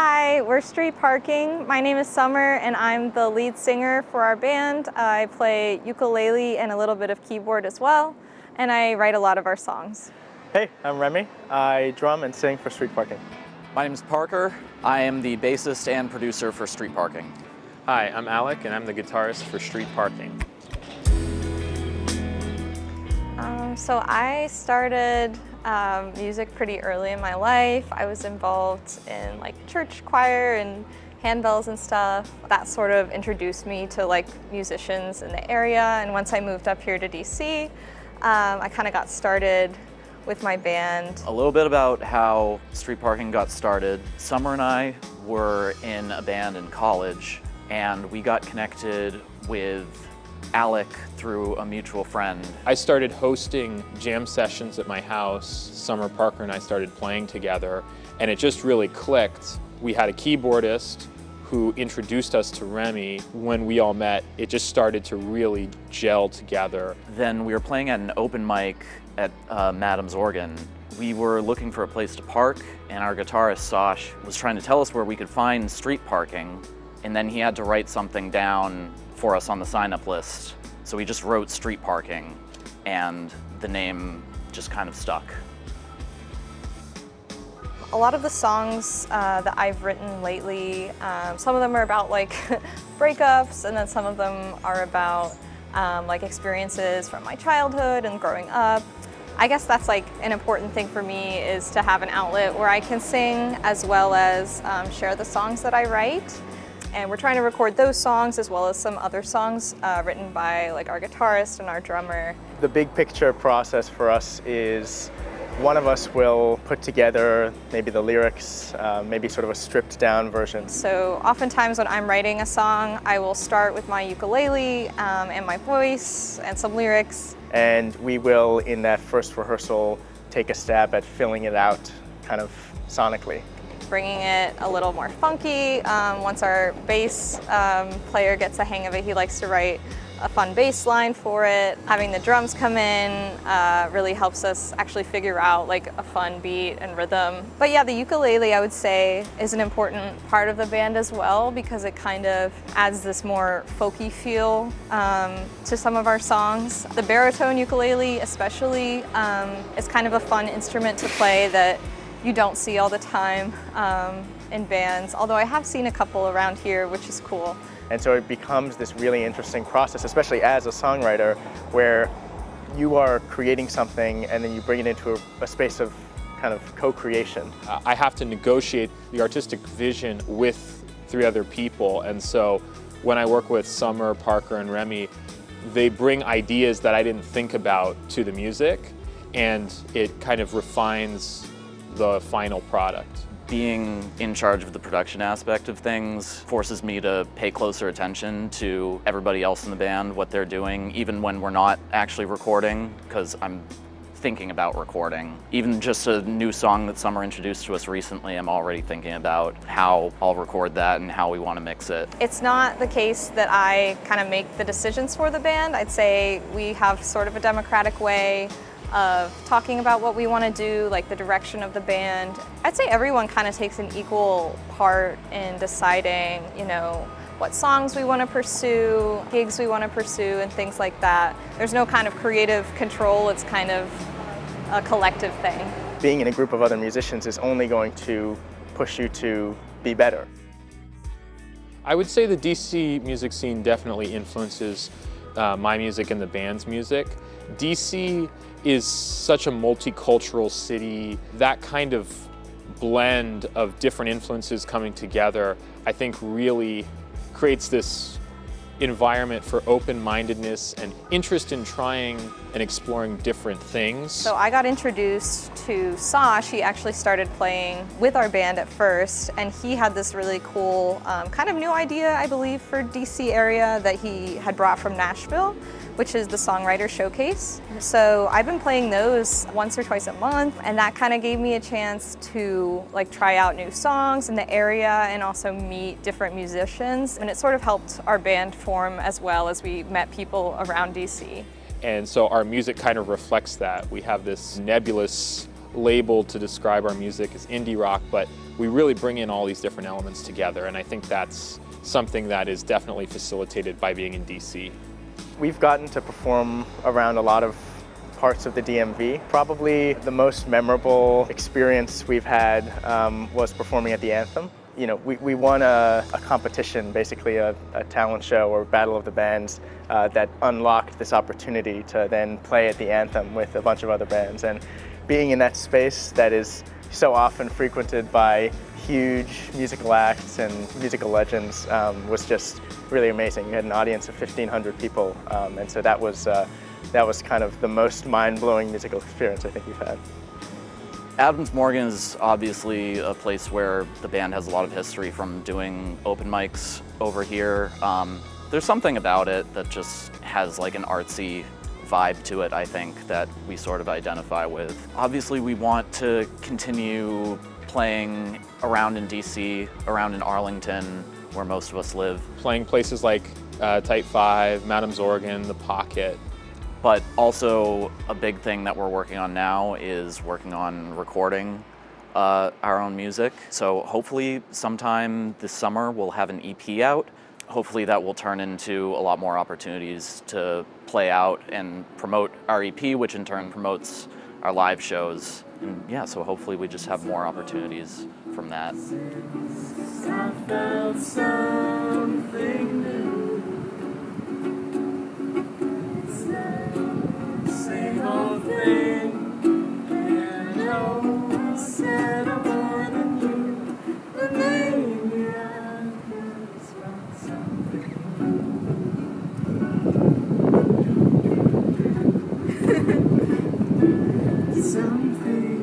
Hi, we're Street Parking. My name is Summer and I'm the lead singer for our band. I play ukulele and a little bit of keyboard as well, and I write a lot of our songs. Hey, I'm Remy. I drum and sing for Street Parking. My name is Parker. I am the bassist and producer for Street Parking. Hi, I'm Alec and I'm the guitarist for Street Parking. So I started music pretty early in my life. I was involved in church choir and handbells and stuff. That sort of introduced me to musicians in the area. And once I moved up here to DC, I kind of got started with my band. A little bit about how Street Parking got started. Summer and I were in a band in college, and we got connected with Alec through a mutual friend. I started hosting jam sessions at my house. Summer, Parker, and I started playing together, and it just really clicked. We had a keyboardist who introduced us to Remy. When we all met, it just started to really gel together. Then we were playing at an open mic at Madam's Organ. We were looking for a place to park, and our guitarist, Sosh, was trying to tell us where we could find street parking, and then he had to write something down for us on the sign-up list. So we just wrote Street Parking, and the name just kind of stuck. A lot of the songs that I've written lately, some of them are about breakups, and then some of them are about experiences from my childhood and growing up. I guess that's an important thing for me, is to have an outlet where I can sing as well as share the songs that I write. And we're trying to record those songs as well as some other songs written by our guitarist and our drummer. The big picture process for us is one of us will put together maybe the lyrics, maybe sort of a stripped down version. So oftentimes when I'm writing a song, I will start with my ukulele and my voice and some lyrics. And we will, in that first rehearsal, take a stab at filling it out kind of sonically. Bringing it a little more funky. Once our bass player gets the hang of it, he likes to write a fun bass line for it. Having the drums come in really helps us actually figure out a fun beat and rhythm. But yeah, the ukulele, I would say, is an important part of the band as well, because it kind of adds this more folky feel to some of our songs. The baritone ukulele especially is kind of a fun instrument to play that you don't see all the time in bands, although I have seen a couple around here, which is cool. And so it becomes this really interesting process, especially as a songwriter, where you are creating something and then you bring it into a space of kind of co-creation. I have to negotiate the artistic vision with three other people, and so when I work with Summer, Parker, and Remy, they bring ideas that I didn't think about to the music, and it kind of refines the final product. Being in charge of the production aspect of things forces me to pay closer attention to everybody else in the band, what they're doing, even when we're not actually recording, because I'm thinking about recording. Even just a new song that Summer introduced to us recently, I'm already thinking about how I'll record that and how we want to mix it. It's not the case that I kind of make the decisions for the band. I'd say we have sort of a democratic way of talking about what we want to do, the direction of the band. I'd say everyone kind of takes an equal part in deciding, what songs we want to pursue, gigs we want to pursue, and things like that. There's no kind of creative control, it's kind of a collective thing. Being in a group of other musicians is only going to push you to be better. I would say the DC music scene definitely influences my music and the band's music. DC is such a multicultural city. That kind of blend of different influences coming together, I think, really creates this environment for open-mindedness and interest in trying and exploring different things. So I got introduced to Sosh. He actually started playing with our band at first, and he had this really cool kind of new idea, I believe, for DC area that he had brought from Nashville, which is the Songwriter Showcase. So I've been playing those once or twice a month, and that kind of gave me a chance to try out new songs in the area and also meet different musicians. And it sort of helped our band form as well as we met people around DC. And so our music kind of reflects that. We have this nebulous label to describe our music as indie rock, but we really bring in all these different elements together, and I think that's something that is definitely facilitated by being in DC. We've gotten to perform around a lot of parts of the DMV. Probably the most memorable experience we've had was performing at the Anthem. You know, we won a competition, basically a talent show or battle of the bands that unlocked this opportunity to then play at the Anthem with a bunch of other bands. And being in that space that is so often frequented by huge musical acts and musical legends was just really amazing. We had an audience of 1,500 people, and so that was kind of the most mind-blowing musical experience I think we've had. Adams Morgan is obviously a place where the band has a lot of history from doing open mics over here. There's something about it that just has like an artsy vibe to it, I think, that we sort of identify with. Obviously, we want to continue playing around in DC, around in Arlington, where most of us live. Playing places like Type 5, Madam's Organ, The Pocket. But also a big thing that we're working on now is working on recording our own music. So hopefully sometime this summer we'll have an EP out. Hopefully that will turn into a lot more opportunities to play out and promote our EP, which in turn promotes our live shows. And yeah, so hopefully we just have more opportunities from that. I felt something new. Same old thing, and no said I'm more than you, but maybe I just found something. Something.